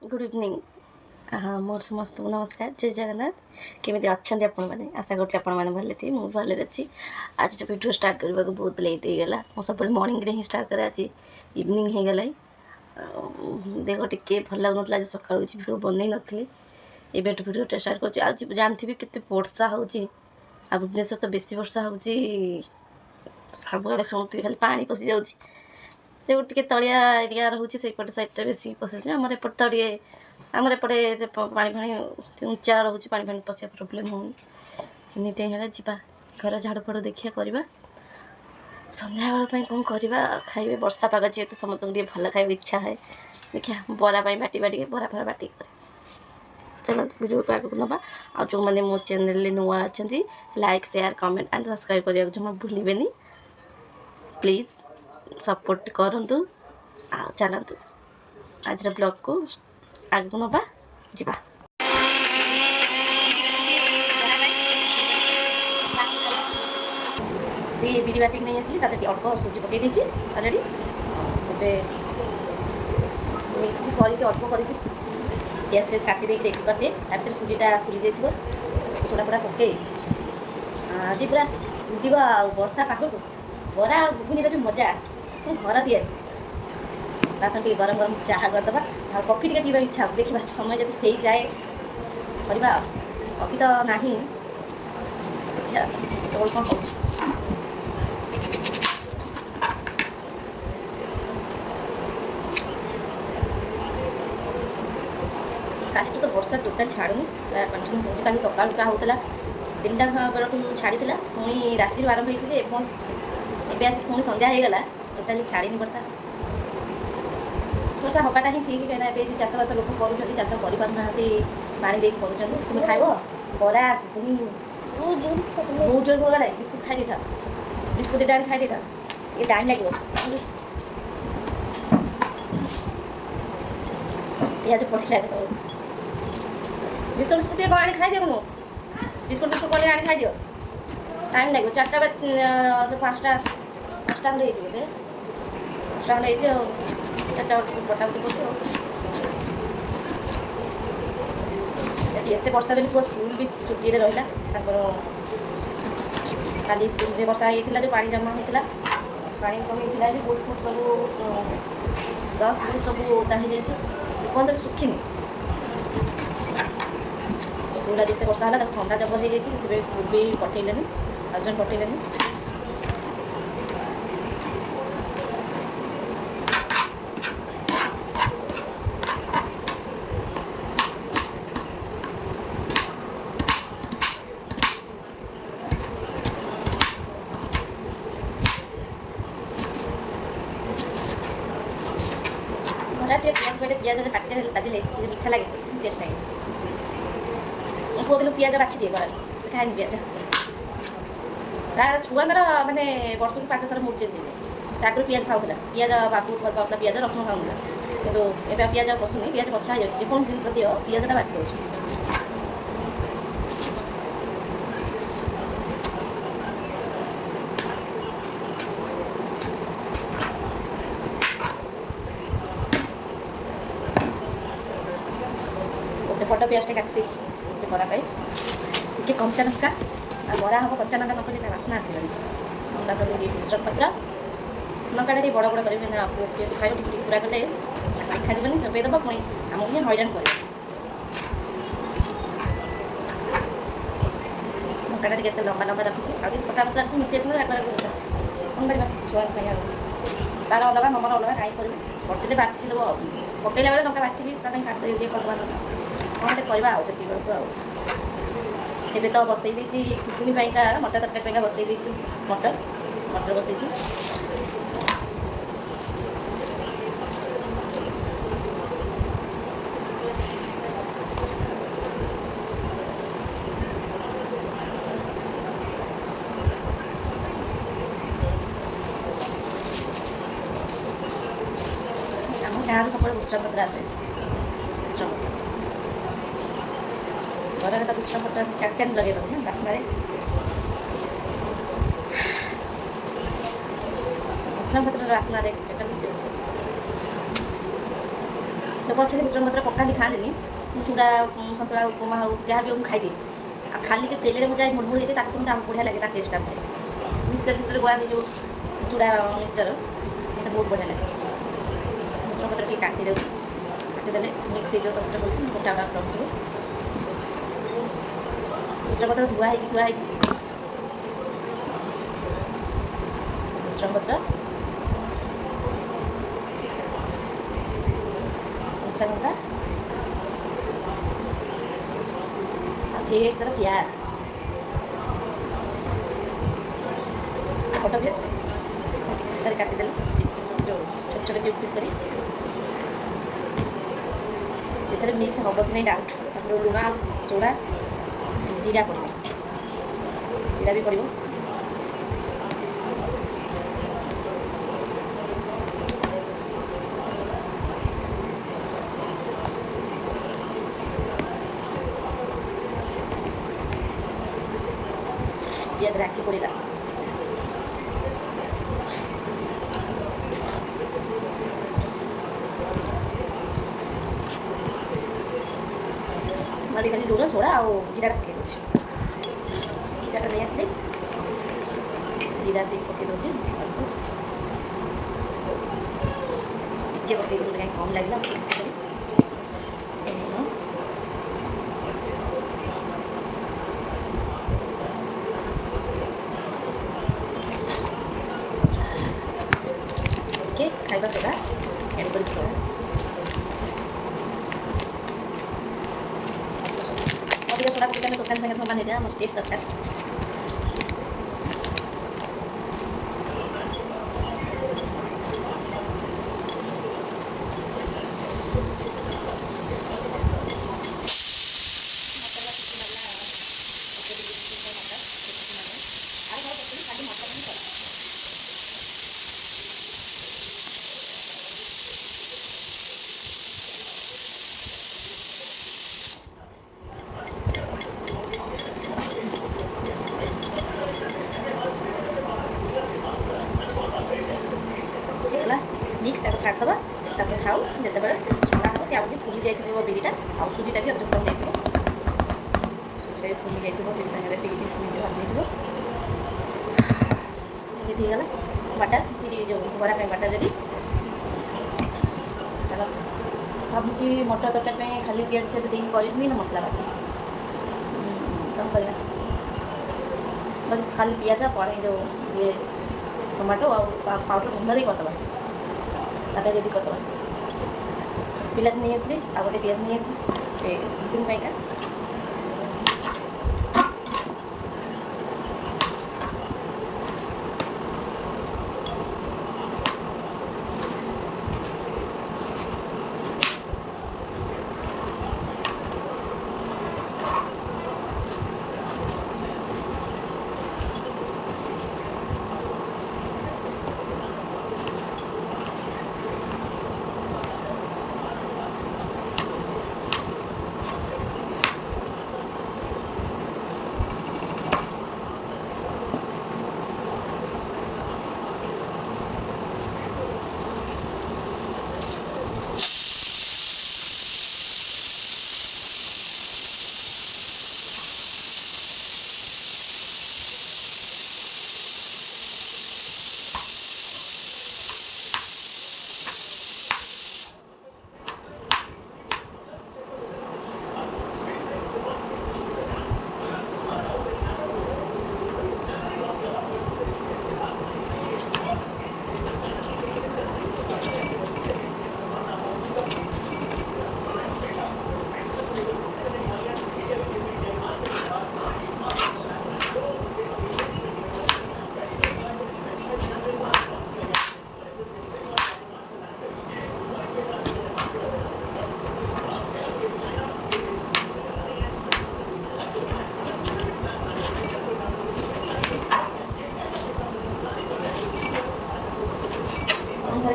Good evening. हाँ मोर समस्त नमस्कार। जय जगन्नाथ। केमी अच्छा आपण मैंने आशा कर भले थे मुझे भले अच्छी। आज जो वीडियो स्टार्ट करने को बहुत लेट हो गला। मो सब मॉर्निंग रे ही स्टार्ट करे। आज इवनिंग हो गला। देह टे भल लगुन सका वीडियो बनई नी एवं वीडियो स्टार्ट कर। आज जानती केते वर्षा हो भुवनेश्वर तो बेसी वर्षा हो सबुआड़े शुणुथी खाली पानी पशि जा जो टे तलिया एरिया रोचे से सैड बेसी पशि आम एपट तो टे आमर एपटे पानी फाणी उच्चा रोचे पानी फाणी पशा प्रोब्लेम होनी है जा घर झाड़ू फाड़ू देखिए करवा संध्या बेल कौन करवा खाइबे वर्षा पाग जेहतु समस्त भल खाइबा इच्छा है देखिए बरा बाटी बाटी बरा फरा बाटी कर चलो वीडियो को आगे नवा आ जो मैंने मो चैनल नुआ अच्छा like share comment and subscribe करने जमा भूलें प्लीज सपोर्ट करूँ आ चलतु आज ब्लॉग को आगे नवा जा बिरी बाटिक नहीं आसली अल्प सुजी पकई देती अलरेडी मिक्स कर अल्प कर गैस फ्रेस काटी रेडी करदे तार सुजीटा फुली जाइए सोडा फोड़ा पकई जी पूरा बुझे वर्षा पाग को बरा घुगुनी जो मजा घर दिए संगे गरम गरम चाह करदे आ कॉफी टे पीवा इच्छा देखा समय जब हो जाए करवा कॉफी तो ना कौन हो काली तो वर्षा टोटाल छाड़ूनी कंटिन्यू हो कल सका क्या होता 3टा बेलू छाड़ी पुणी राति आरंभ होती एस पुणी संध्या हो गला टोटाली छाड़ी वर्षा वर्षा हवाटा ही ठीक है जो चाषबास लोक कर चाष कर पानी दे कर खाइब बरा बहुत जोर हो गला बिस्कुट खाई था बिस्कुट एटा खाई था ये टाइम लगे पिज पड़ा बिस्कुट बिस्कुट आनी खाई दियो बिस्कुट बिस्कुट कल आनी खाई दियो टाइम लगे 4टा 5टा 5टा खंडे बोले 5टा खंडे 4टा बटाबटी कर एत वर्षा बेली पुआ स्कूल भी छुट्टी रहा काली स्कूल वर्षा होता जो पानी जमा होता पानी कमी बोट फुट सब दस बुट सब ओदा हो जाए सुखीनी स्कूल जिते वर्षा है ठंडा जबर हो जाए स्कूल भी पठेलेनि हजबैंड पठेलेनि पिज काटे मीठा लगे टेस्ट लगे पुआ दिन पिज बाछी दिए घर खाए पिज तार छुआ मैंने वर्ष को 5 थर मुड़ चेंज पिज खाऊला पिज बाबू खाऊला पिज रसुण खाऊला कि पिज पसंद पिज बछा हो जाए जेको जिन दियो पिजटा बात दे बड़ पिजटा काटी बरा टे कंचा लंका बरा हम कंचा लंका नकली बासना आसबानी अंदा सब भूसंग पत्र लंका टे बड़ बड़ कर खाई पूरा कले खादबनी चपेदब पुणी आमको भी हईराण कर लंका टे लंबा लंबा रखी आगे पटा पता रखी मिसे कौन करवा छुआ खाई तार अलग नंबर अलग कहीं कर पड़े बाची देव पकईला बेले लंका बाचिकी काटे ये करवा कौन टे करवा एबे तो बसई दी खुकुनी मटर तरकारी बसई दी मटर मटर बसई आम गाँव सब भूसंग पत्र आसे घर का भूसंग पत्र चार जगह ना बास्ना भूसंग पत्र आसना लोक अच्छे मिश्रण पत्र पकाती खाती चूड़ा सतुला उपमा हो जहाँ भी खाई खाली जो तेल में जाए मुड़मुड़ होती है बढ़िया लगे टेस्ट मिक्सचर फिक्सचर गोला जो चूड़ा मिक्सचर ये बहुत बढ़िया लगे मिश्रण पत्र टी काटिदेले मिक्स हो सब गोटा गोटा रखिए मिश्रण पत्र धुआई मिश्रण पत्र कच्चा लंका ढेर सारा प्याज छोटा प्याज सारे काटिदेले जो छोटे छोटे ट्यूब ट्यूब करी मिक्स हम कि नहीं डाउट लुण आ सोडा जीरा पड़ो जीरा भी पड़ो पियाज राखी पड़ा खाली खाली लुण सोडा आ जीरा पकई दूसरी जीरा नहीं आसले जीरा पकई दूसरी टे पकई कहीं कम लगे खाइबा सोडा एड कर सोडा अधिक सोडा पकड़ दुकान सागर सामान है मोर टेस्ट दरकार मिक्स आगे छाड़दे खाऊ जिते बड़े छड़ा हम सी आगे फुली जाइए बिरीटा आउ सुजीटा भी अब्जर्व कर सुजीटा भी फुली जाइए बिरी सागर बिरी फुली भाग बाटा बिरी जो बरा बाटा देवी भावी मटर तरकारी खाली पियाज फियाज देख करी ना मसला बाटी कम कर बस खाली पियाज पड़े जो ये टमाटो पाउडर गुंड करदे ताकि रेडी करदे पिलाज नहीं आसली आ गए पियाज नहीं आसली बुकिंग पाइका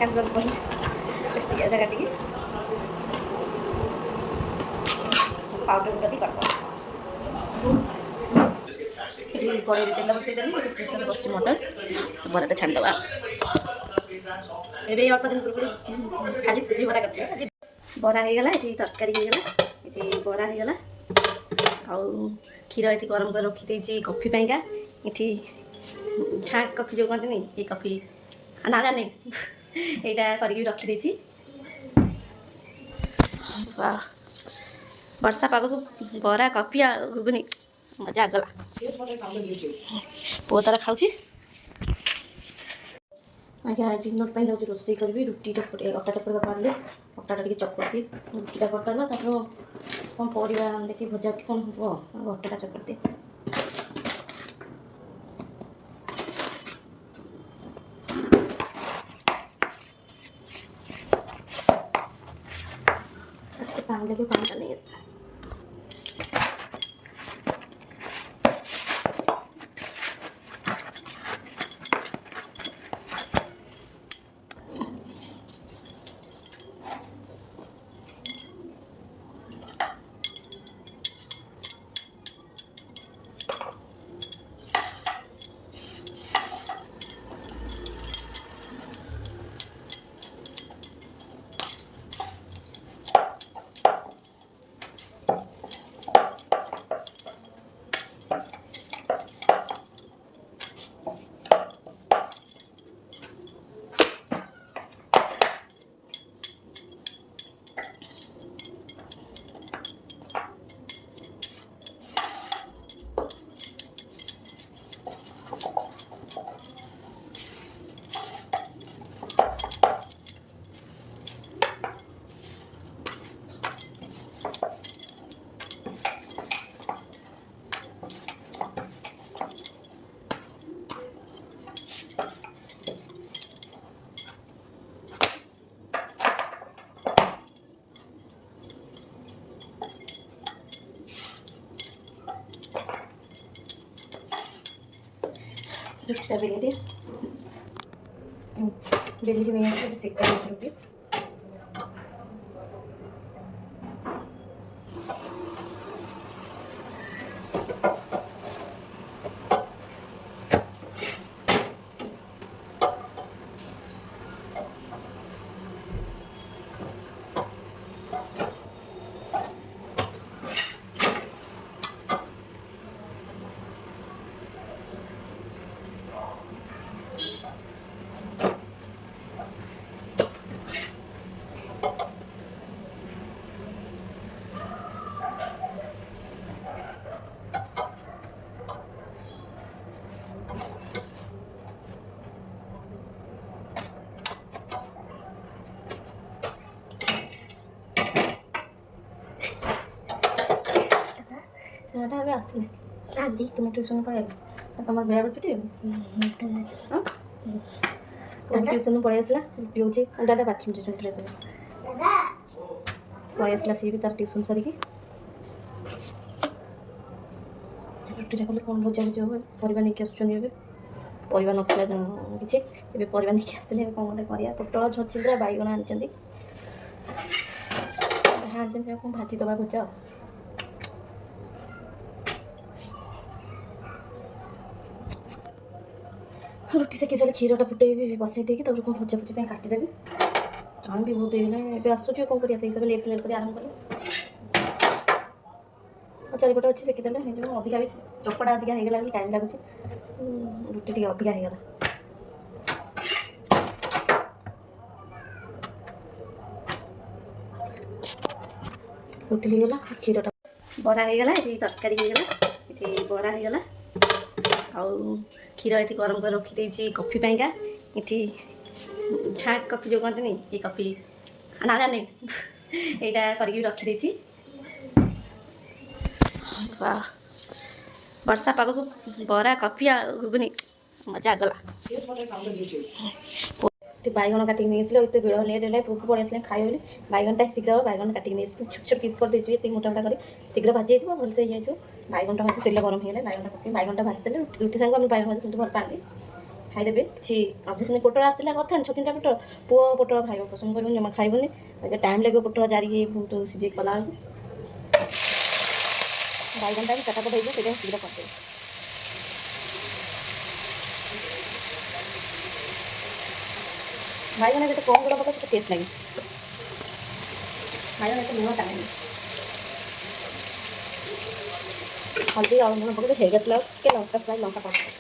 काट पियाज काटिकी पाउडर गुंड भी करद कड़े तेल बसईदेली प्रेसर बस मटर बराटा छाड़दे ए अल्प दिन पूर्व खाली सुजी बरा कर बरा हो गला ये तरकारी हो गला ये बरा हो गला आउ क्षीर ये गरम कर रखी कॉफी पाइंका ये छाक कॉफी जो कहते ये कॉफी ना जाने यहाँ करके रखी वर्षा पाग को बरा कॉफी आ घुगुनी मजा गला पुओ तार खाऊँ आज्ञा डिनर पर जाऊँ रोषे करी रुटी चपट अटा चपटा पारे अटाटा टे चपट दिए रुटीटा करदेला कौन परिवा देखिए भजा कि कौन हम अटाटा चपट दिए पानी लगे पानी नहीं है रुटीटा बेली दिए बेली की नहीं सेका रुटी ଏବେ ଆସିଲେ ଆଦି ତୁମେ ଟ୍ୟୁସନ୍ ପଳେଇବ ତୁମର ବେଳା ବେଳ ପିଟିବ ଟ୍ୟୁସନ୍ ପଳେଇ ଆସିଲା ପିଉଛି ଦାଦା ବାଥରୁମ୍ ଟ୍ୟୁସନ୍ ଫ୍ରେଶ୍ ପଳେଇ ଆସିଲା ସିଏ ବି ତାର ଟ୍ୟୁସନ୍ ସାରିକି ରୁଟିଟା କଲେ କ'ଣ ଭଜା ଭୁଜି ହେବ ପରିବା ନେଇକି ଆସୁଛନ୍ତି ଏବେ ପରିବା ନଥିଲା କିଛି ଏବେ ପରିବା ନେଇକି ଆସିଲେ ଏବେ କ'ଣ ଗୋଟେ କରିବା ପୋଟଳ ଛଚିନ୍ଦ୍ରା ବାଇଗଣ ଆଣିଛନ୍ତି ଯାହା ଆଣିଛନ୍ତି ଆଉ କ'ଣ ଭାଜି ଦେବା ଭଜା ଆଉ रुटी से किसी क्षीरटा फुटेबी बसई देकी तब कौन भजा भुजी काटिदेवी टाइम भी बहुत होगा ए आसूँ कौन कर हिसाब से लेट लेट कर आरम्भ कले चारिपटे अच्छी सेकिदेले अधिका भी चपड़ा अधिका होगा भी टाइम लगुच रुटी टे अधिका होगा रुटी होगा क्षीरटा बरा होगा ये तरकारी होगा ये बरा होगा आउ क्षीर ये गरम कर रखी कॉफी पाइंका ये छाक कॉफी जो कहते ये कॉफी ना जाने यहाँ करके रखी वर्षा पाग को बरा कॉफी आ घुगुनी मजा गला बैगण काटिक नहीं आसले ये बेड़ लेट है पुक पड़े आसले खाए बोली बैगनटा शीघ्र हम बैगन काटिक नहीं छोट छोट पीस कर देती ये मोटा मोटा कर शीघ्र भाजी जाइए भलसे ये बैगनटा भाजी तेल गरम हो बैगनटा पकड़ बैगनटा भाजी देते रुटी सांग आम बैगन भाजी भल पाते खाईदे किसी अब्जेक्शन पोटल आसला कथा 6-3टा पोटल पुओ पोटल खाइब पसंद कर जमा खाइबनी टाइम लगे पोटल जारी बहुत सीझे कला बैगनटा भी चटापट हो शीघ्र करदे बैगन जो कम गला पका टेस्ट लगे माया में तो लुण टाइम हल्दी और लुण पकड़ के गैस लगा के लंका स्लाइड लंका पाउडर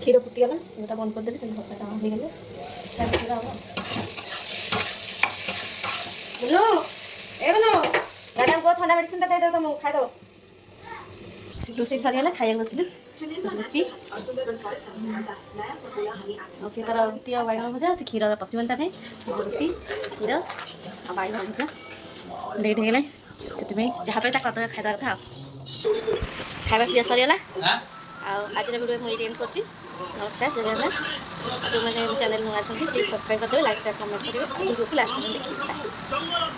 क्षीर फुटीगला गोटा बंद करदेली भर्ता हो गले क्षीर हम बुलू ए बुलू मैडम को ठंडा मेडिसिन दे दे तुम खाई दो रोसे सरीगला खाइए बसिलु रुचि ओके तार रुटी आ बैगन भजा से क्षीर पशिबन ताने रुटी क्षीर आ बैगन भजा लेट हो गला से जहाँ पे खाइदा कथा खाଇବା ପିଇବା ସରିଗଲା ଆଉ ଆଜିର ଭିଡ଼ିଓ ମୁଁ ଏଇଠି ଏଣ୍ଡ କରୁଛି ନମସ୍କାର ଜୟ ଜଗନ୍ନାଥ ଯେଉଁମାନେ ଚ୍ୟାନେଲ୍ ନୂଆ ଅଛନ୍ତି ପ୍ଲିଜ୍ ସବସ୍କ୍ରାଇବ୍ କରିଦେବେ ଲାଇକ୍ ସେୟାର କମେଣ୍ଟ କରିବେ ଭିଡ଼ିଓକୁ ଲାଷ୍ଟ ପର୍ଯ୍ୟନ୍ତ ଦେଖିବେ।